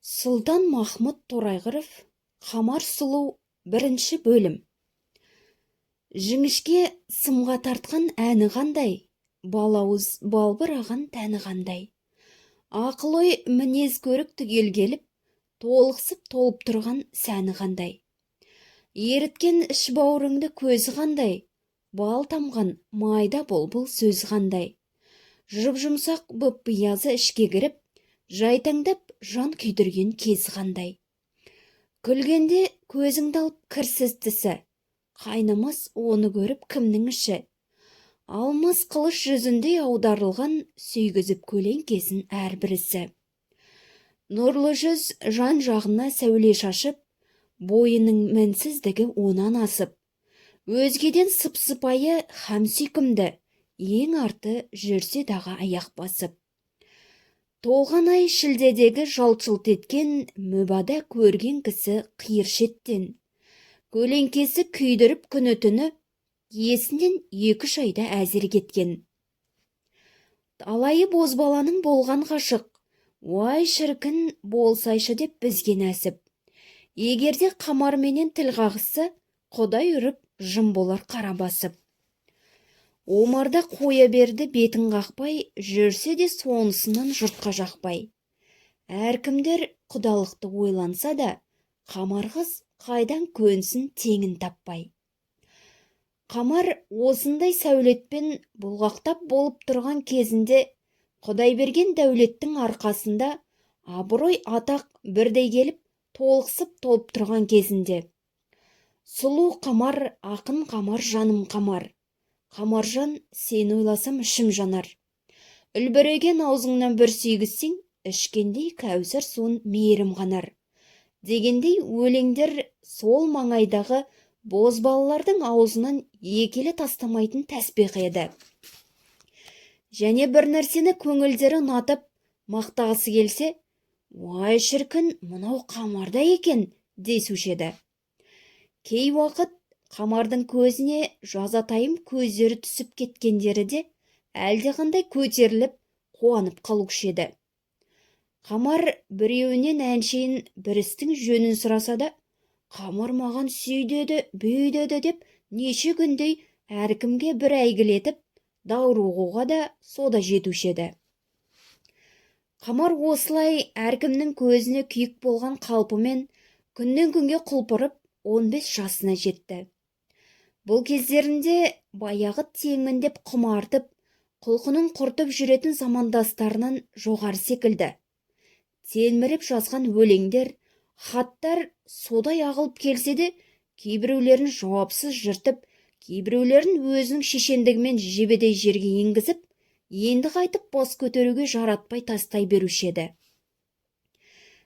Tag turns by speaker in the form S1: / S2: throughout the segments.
S1: Сұлтан Махмұд Торайғыров, Қамар сұлу, 1 бөлім. Жіңішке сымға тартқан әні қандай, балауыз балбыраған тәні қандай. Ақыл-ой мінез көрік түгел келіп, толықсып толып тұрған сәні қандай. Еріткен іш бауырыңды көзі қандай, бал тамған майда бұлбұл сөз қандай. Жұп-жұмсақ бұп-биязы ішке кіріп, жайтаңдап жан күйдірген кез қандай. Күлгенде көзіңді алып кірсіз тісі, қайнамас оны көріп кімнің іші. Алмас қылыш жүзіндей аударылған сүйгізіп көлең кезін әрбірісі. Нұрлы жүз жан жағына сәуле шашып, бойының мінсіздігі онан асып. Өзгеден сып-сыпайы һәм сүйкімді, ең арты жүрсе дағы аяқ басып. Толған ай шілдедегі жалт-жұлт еткен, мүбада көрген кісі қиыр шеттен. Көлеңкесі күйдіріп күні түні, есінен 2-3 айда әзер кеткен. Алайы бозбаланың болған ғашық, уай шіркін болсайшы деп бізге нәсіп. Егерде Қамарменен тіл қағысса, Құдай үріп жым болар қара басып. Омарда қоя берді бетін қақпай, жүрсе де сонысынан жұртқа жақпай. Әркімдер құдалықты ойланса да, Қамар қыз қайдан көнсін теңін таппай. Қамар осындай сәулетпен бұлғақтап болып тұрған кезінде, Құдай берген дәулеттің арқасында, абырой атақ бірдей келіп, толықсып толып тұрған кезінде. Сұлу Қамар, ақын Қамар, жаным Қамар. Қамаржан, сен ойласам ішім жанар. Үлбіреген аузыңнан бір сүйгізсең, ішкендей кәусар суын мейірім қанар. Дегендей өлеңдер сол маңайдағы бозбалалардың аузынан екелі тастамайтын тәсбих еді. Және бір нәрсені көңілдері ұнатып, мақтағысы келсе, уай шіркін, мынау Қамарда екен, десуші еді. Кей уақыт Қамардың көзіне жазатайым көздері түсіп кеткендері де әлдеқандай көтеріліп, қуанып қалушы еді. Қамар біреуінен әншейін бір істің жөнін сұраса да, Қамар маған сүйдеді, бүйдеді деп неше күндей әркімге бір әйгілетіп, даурығуға да сода жетуші еді. Қамар осылай әркімнің көзіне күйік болған қалпымен күннен күнге құлпырып 15 жасына жетті. Бұл кездерінде баяғы теңміндеп құмартып, құлқының құртып жүретін замандастарынан жоғары секілді. Телміріп жазған өлеңдер, хаттар содай ағылып келсе де, кейбіреулерін жауапсыз жыртып, кейбіреулерін өзінің шешендігімен жебедей жерге енгізіп, енді қайтып бас көтеруге жаратпай тастай беруші еді.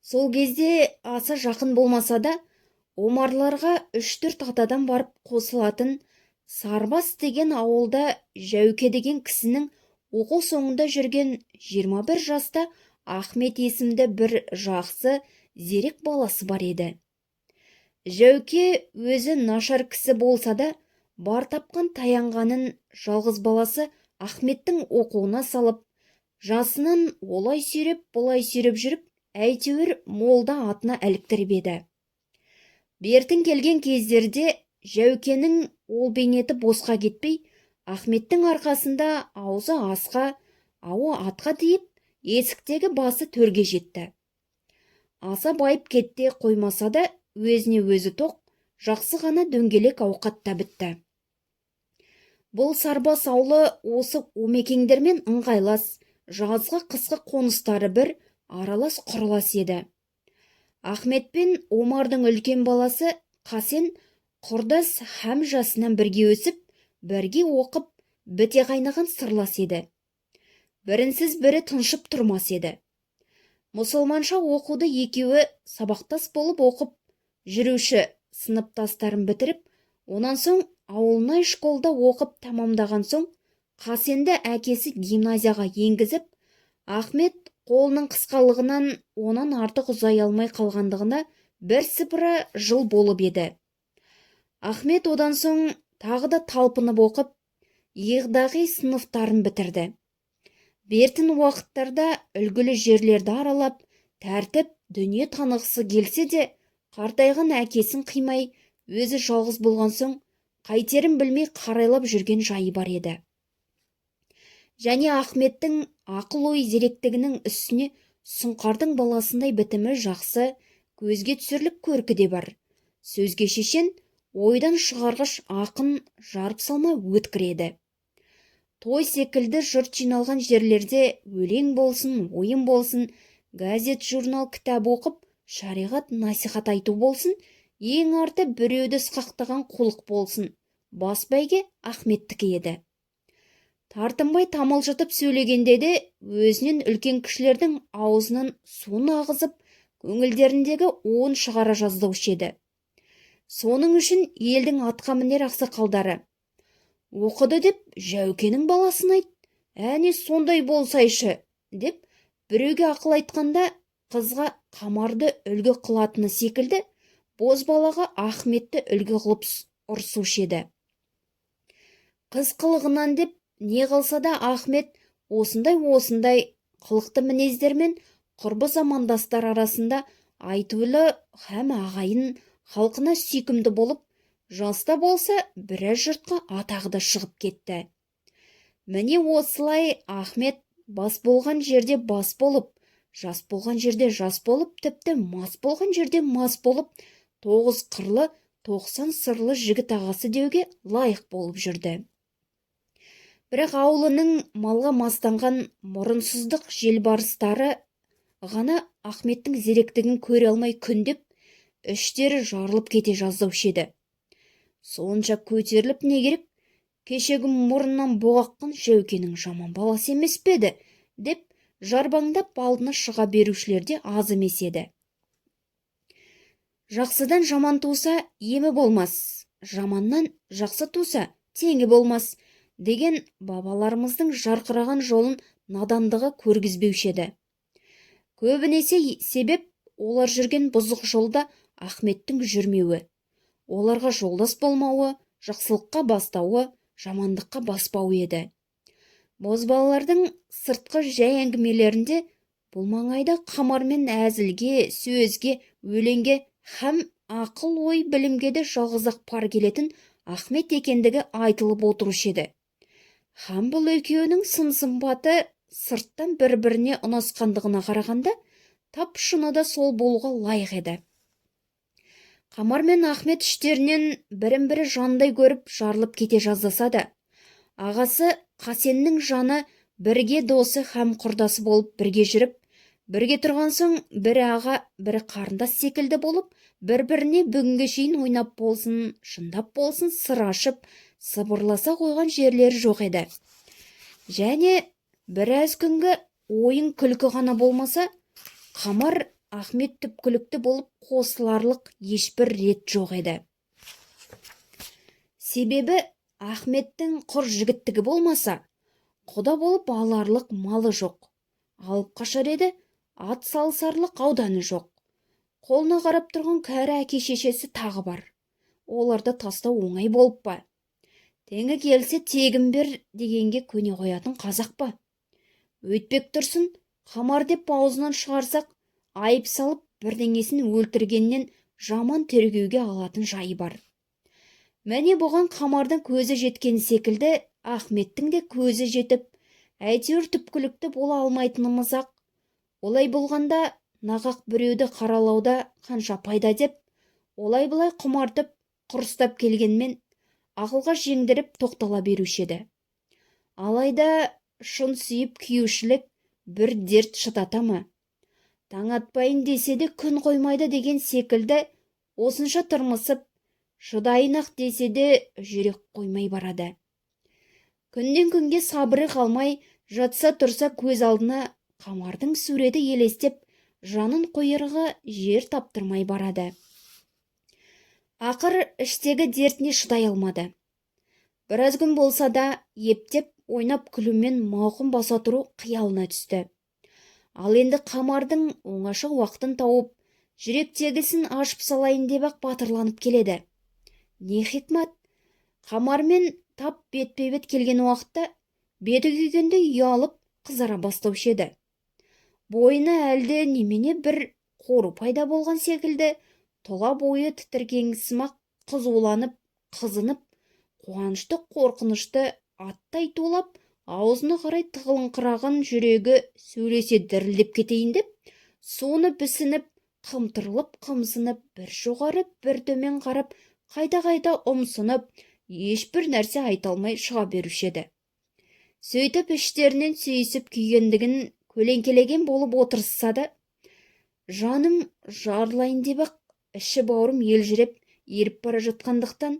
S1: Сол кезде аса жақын болмаса да, Омарларға 3-4 атадан барып қосылатын Сарбас деген ауылда Жәуке деген кісінің оқу соңында жүрген 21 жаста Ахмет есімді бір жақсы зерек баласы бар еді. Жәуке өзі нашар кісі болса да, бар тапқан таянғанын жалғыз баласы Ахметтің оқуына салып, жасынан олай сүйреп, бұлай сүйреп жүріп, әйтеуір молда атына іліктіріп еді. Бертін келген кездерде Жәукенің ол бейнеті босқа кетпей, Ахметтің арқасында аузы асқа, ауы атқа тиіп, есіктегі басы төрге жетті. Аса байып кетте қоймаса да, өзіне өзі тоқ, жақсы ғана дөңгелек ауқатта бітті. Бұл Сарбас аулы осы омекеңдермен ыңғайлас, жазғы қысқы қоныстары бір аралас құрылас еді. Ахмет пен Омардың үлкен баласы Қасен құрдас һәм жасынан бірге өсіп, бірге оқып, біте қайнаған сырлас еді. Бірінсіз бірі тыншып тұрмас еді. Мұсылманша оқуды екеуі сабақтас болып оқып, жүруші сыныптастарын бітіріп, онан соң ауылнай школда оқып тамамдаған соң, Қасенді әкесі гимназияға енгізіп, Ахмет қолының қысқалығынан онан артық ұзай алмай қалғандығына бірсыпыра жыл болып еді. Ахмет одан соң тағы да талпынып оқып, иғдағы сыныфтарын бітірді. Бертін уақыттарда үлгілі жерлерді аралап, тәртіп, дүние танығысы келсе де, қартайған әкесін қимай, өзі жалғыз болған соң, қайтерін білмей қарайлап жүрген жайы бар еді. Және Ахметтің ақыл-ой зеректігінің үстіне сұңқардың баласындай бітімі жақсы, көзге түсірлік көркі де бар. Сөзге шешен, ойдан шығарғыш ақын, жарып салма өткір еді. Той секілді жұрт жиналған жерлерде өлең болсын, ойын болсын, газет, журнал, кітап оқып, шариғат, насихат айту болсын, ең арты біреуді ысқақтаған қулық болсын, бас бәйге Ахметтікі еді. Тартынбай тамылжытып сөйлегенде де өзінен үлкен кішілердің аузынан суын ағызып, көңілдеріндегі уын шығара жаздаушы еді. Соның үшін елдің атқа мінер ақсақалдары: «Оқыды деп Жәукенің баласын айт, әне сондай болсайшы», деп біреуге ақыл айтқанда, қызға Қамарды үлгі қылатыны секілді, бозбалаға Ахметті үлгі қылып ұрсушы еді. Қыз қылығынан деп не қылса да Ахмет осындай қылықты мінездермен құрбы замандастар арасында айтулы һәм ағайын, халқына сүйкімді болып, жаста болса біраз жұртқа атағы да шығып кетті. Міне осылай Ахмет бас болған жерде бас болып, жас болған жерде жас болып, тіпті мас болған жерде мас болып, 9 қырлы 90 сырлы жігіт ағасы деуге лайық болып жүрді. Бірақ аулының малға мастанған мұрынсыздық желбарыстары ғана Ахметтің зеректігін көре алмай күндеп, іштері жарылып кете жаздаушы еді. Сонша көтеріліп не керек, кешегі мұрыннан боғаққан Жәукенің жаман баласы емес пе еді, деп жарбаңдап алдына шыға берушілер де аз емес еді. Жақсыдан жаман туса, емі болмас, жаманнан жақсы туса, теңі болмас деген бабаларымыздың жарқыраған жолын надандығы көргізбеуші еді. Көбінесе себеп олар жүрген бұзық жолда Ахметтің жүрмеуі, оларға жолдас болмауы, жақсылыққа бастауы, жамандыққа баспауы еді. Бозбалалардың сыртқы жай әңгімелерінде бұл маңайда Қамармен әзілге, сөзге, өлеңге һәм ақыл-ой білімге де жалғыз-ақ пар келетін Ахмет екендігі айтылып отырушы еді. Һәм бұл екеуінің сын-сымбаты сырттан бір-біріне ұнасқандығына қарағанда, тап шынында сол болуға лайық еді. Қамар мен Ахмет іштерінен бірін-бірі жандай көріп жарылып кете жаздаса да, ағасы Қасеннің жаны бірге досы һәм құрдасы болып бірге жүріп, бірге тұрған соң бірі аға, бірі қарындас секілді болып, бір-біріне бүгінге шейін ойнап болсын, шындап болсын, сыр ашып, сыбырласа қойған жерлері жоқ еді. Және біраз күнгі ойын күлкі ғана болмаса, Қамар Ахмет түпкілікті болып қосыларлық ешбір рет жоқ еді. Себебі Ахметтің құр жігіттігі болмаса, құда болып аларлық малы жоқ. Алып қашар еді, ат салысарлық ауданы жоқ. Қолына қарап тұрған кәрі әке-шешесі тағы бар. Оларды тастау оңай болып па? Теңі келсе тегін бер дегенге көне қоятын қазақ па? Өйтпек тұрсын, Қамар деп аузынан шығарсақ, айып салып бірдеңесін өлтіргеннен жаман тергеуге алатын жайы бар. Мәне бұған Қамардың көзі жеткен секілді, Ахметтің де көзі жетіп, әйтеуір түпкілікті бола алмайтынымыз-ақ. Олай болғанда, нағақ біреуді қаралауда қанша пайда деп, олай-бұлай құмартып, құрыстап келгенмен, ақылға жеңдіріп тоқтала беруші еді. Алайда шын сүйіп күйеушілік бір дерт шыдата ма? Таң атпайын десе де күн қоймайды деген секілді, осынша тырмысып, шыдайын-ақ десе де жүрек қоймай барады. Күннен күнге сабыры қалмай, жатса тұрса көз алдына Қамардың суреті елестеп, жанын қойырға жер таптырмай барады. Ақыр іштегі дертіне шыдай алмады. Біраз күн болса да, ептеп, ойнап күлумен мауқын баса тұру қиялына түсті. Ал енді Қамардың оңаша уақытын тауып, жүректегісін ашып салайын деп ақ батырланып келеді. Не хикмат, Қамармен тап бетпе-бет келген уақытта беті күйгенде ұялып қызара бастаушы еді. Бойына әлде немене бір қору пайда болған секілді, тұла бойы тітіркеңсімақ қызуланып, қызынып, қуанышты қорқынышты аттай тулап, аузына қарай тығылыңқыраған жүрегі сөйлесе дірілдеп кетейін деп, соны бісініп, қымтырылып, қымсынып, бір жоғары, бір төмен қарап, қайта-қайта ұмсынып, ешбір нәрсе айта алмай шыға беруші еді. Сөйтіп іштерінен сүйісіп күйгендігін көлеңкелеген болып отырса да, жаным жарылайын деп-ақ іші бауырым елжіреп еріп бара жатқандықтан,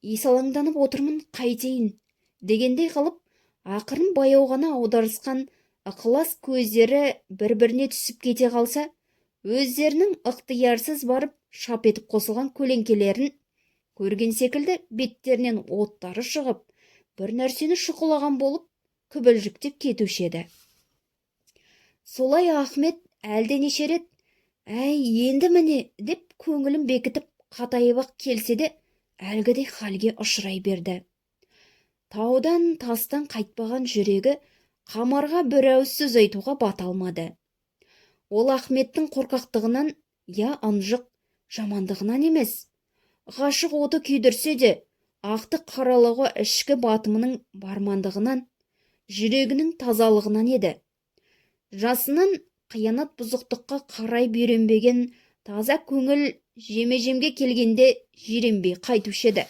S1: есалаңданып отырмын, қайтейін дегендей қылып, ақырын баяу ғана аударысқан ықылас көздері бір-біріне түсіп кете қалса, өздерінің ықтиярсыз барып шап етіп қосылған көлеңкелерін көрген секілді беттерінен оттары шығып, бір нәрсені шұқылаған болып күбілжіктеп кетуші еді. Солай Ахмет әлденеше рет, әй, енді міне деп көңілін бекітіп қатайып-ақ келсе де, әлгідей халге ұшырай берді. Таудан тастан қайтпаған жүрегі Қамарға бір ауыз сөз айтуға бата алмады. Ол Ахметтің қорқақтығынан, я ынжық жамандығынан емес, ғашық оты күйдірсе де, ақты қаралығы ішкі батымының бармандығынан, жүрегінің тазалығынан еді. Жасынан қиянат бұзықтыққа қарай бүйренбеген таза көңіл жеме-жемге келгенде жиренбей қайтушы еді.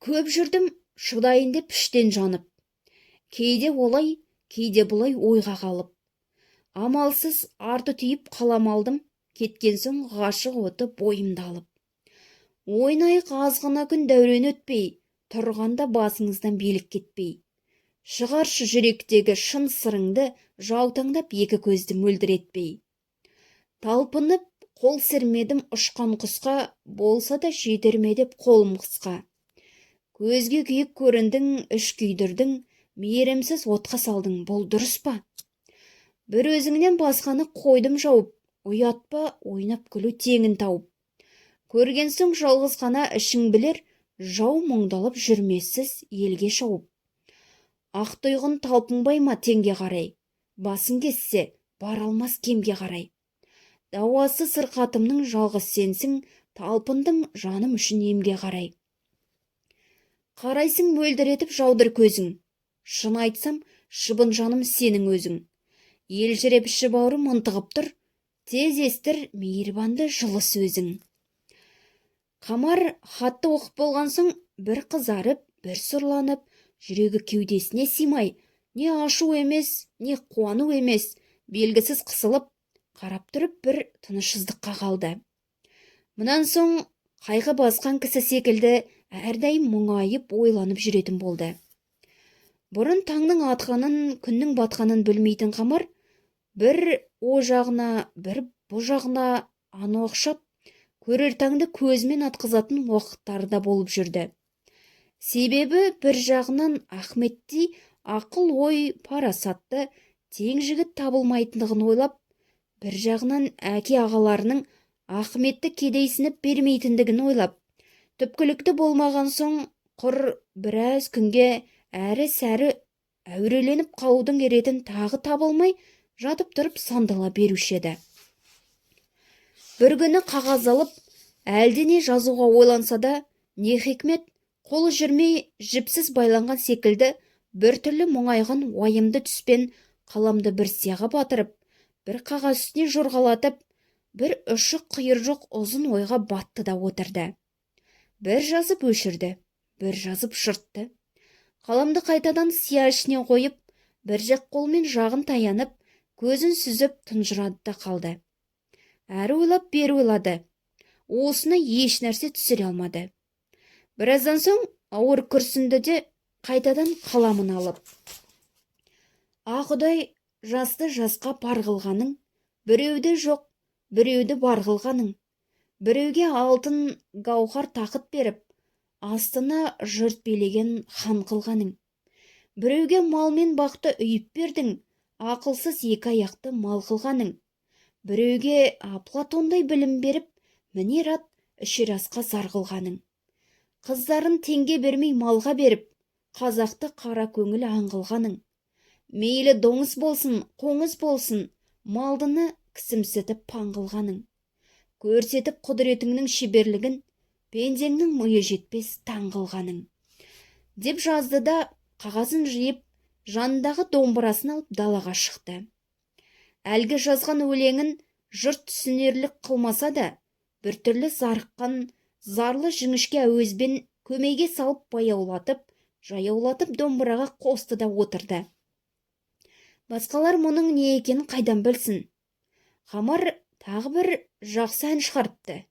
S1: Көп жүрдім, шыдайын деп іштен жанып, кейде олай, кейде бұлай ойға қалып, амалсыз арты түйіп қалам алдым, кеткен соң ғашық оты бойымда алып. Ойнайық азғына күн дәурен өтпей, тұрғанда басыңыздан билік кетпей. Шығаршы жүректегі шын сырыңды, жаутаңдап екі көзді мөлдіретпей. Талпынып қол сермедім ұшқан құсқа, болса да жетер ме деп қолым қысқа. Көзге күйік көріндің, іш күйдірдің, мейірімсіз отқа салдың, бұл дұрыс па? Бір өзіңнен басқаны қойдым жауып, ұятпа ойнап күлу теңін тауып. Көрген соң жалғыз қана ішің білер, жау мұңдалып жүрмессіз елге шауып. Ақтұйғын талпынбай ма теңге қарай, басың кессе, бар алмас кемге қарай. Дауасы сырқатымның жалғыз сенсің, талпындым жаным үшін емге қарай. Қарайсың мөлдіретіп жаудыр көзің, шын айтсам, шыбын жаным сенің өзің. Елжіреп іші бауырым ынтығып тұр, тез естір мейірбанды жылы сөзің. Қамар хатты оқып болған соң, бір қызарып, бір сұрланып, жүрегі кеудесіне симай, не ашу емес, не қуану емес, белгісіз қысылып, қарап тұрып бір тынышсыздыққа қалды. Мұнан соң қайғы басқан кісі секілді әрдайым мұңайып ойланып жүретін болды. Бұрын таңның атқанын, күннің батқанын білмейтін Қамар, бір о жағына, бір бұ жағына аны оқшап, көрер таңды көзімен атқызатын уақыттары да болып жүрді. Себебі бір жағынан Ахметтей ақыл ой парасатты, тең жігіт табылмайтындығын ойлап, бір жағынан әке ағаларының Ахметті кедейсініп бермейтіндігін ойлап, түпкілікті болмаған соң құр біраз күнге әрі-сәрі әуреленіп қалудың еретін тағы табылмай жатып тұрып сандала беруші еді. Бір күні қағаз алып, әлдене жазуға ойланса да, не хикмет, қолы жүрмей жіпсіз байланған секілді бір түрлі мұңайған уайымды түспен қаламды бір сияға батырып, бір қағаз үстіне жорғалатып, бір ұшы қиыр жоқ ұзын ойға батты да отырды. Бір жазып өшірді, бір жазып жыртты. Қаламды қайтадан сия ішіне қойып, бір жақ қолмен жағын таянып, көзін сүзіп тұнжырады да қалды. Әрі ойлап, бері ойлады. Осына еш нәрсе түсіре алмады. Біраздан соң ауыр күрсінді де қайтадан қаламын алып. Құдай, жасты жасқа пар қылғаның, біреуді жоқ, біреуді бар қылғаның. Біреуге алтын гауһар тақыт беріп, астына жұрт билеген хан қылғаның. Біреуге мал мен бақты үйіп бердің, ақылсыз екі аяқты мал қылғаның. Біреуге Аплатондай білім беріп, мінер ат ішер асқа зар қылғаның. Қыздарын теңге бермей малға беріп, қазақты қара көңіл аң қылғаның. Мейлі доңыз болсын, қоңыз болсын, малдыны кісімсітіп паңғылғаның, көрсетіп құдіретіңнің шеберлігін, пендеңнің миы жетпес таң қылғаның, деп жазды да қағазын жиып, жанындағы домбырасын алып далаға шықты. Әлгі жазған өлеңін жұрт түсінерлік қылмаса да, біртүрлі зарыққан, зарлы жіңішке әуезбен көмейге салып жаяулатып домбыраға қосты да отырды. Басқалар мұның не екенін қайдан білсін? Қамар тағы бір жақсы ән шығарыпты,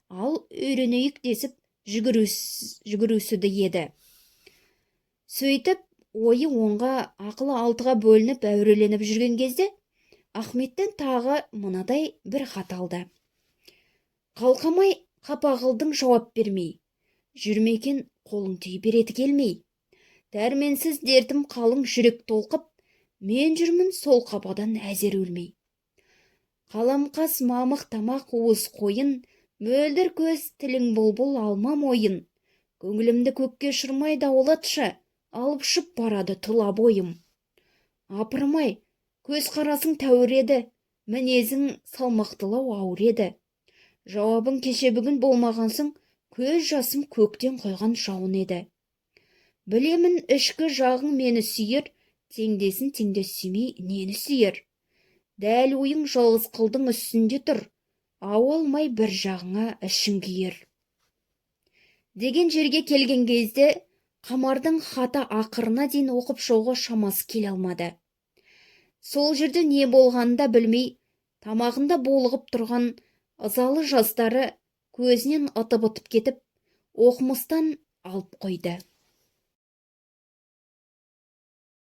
S1: ал үйренейік десіп жүгірісуді еді. Сөйтіп, ойы оңға, ақылы алтыға бөлініп әуреленіп жүрген кезде, Ахметтен тағы мынадай бір хат алды. Қалқамай қапағылдың жауап бермей, жүрмекен қолың түй береті келмей. Дәрменсіз дертім қалың жүрек толқып, мен жүрмін сол қападан әзер өлмей. Қаламқас мамық тамақ уыз қойын, мөлдір көз тілің бұлбұл алма мойын. Көңілімді көкке ұшырмай дауылатшы, алып ұшып барады тұла бойым. Апырмай, көз қарасың тәуір еді, мінезің салмақтылау ауыр еді. Жауабың кеше бүгін болмағансың, көз жасым көктен қойған жауын еді. Білемін ішкі жағың мені сүйер, теңдесін теңдес сүймей нені сүйер. Дәл ойың жалғыз қылдың үстінде тұр, ау алмай бір жағыңа ішің күйер. Деген жерге келген кезде, Қамардың хаты ақырына дейін оқып шығуға шамасы келе алмады. Сол жерде не болғанын да білмей, тамағында булығып тұрған ызалы жастары көзінен ытып кетіп, оқымыстан алып қойды.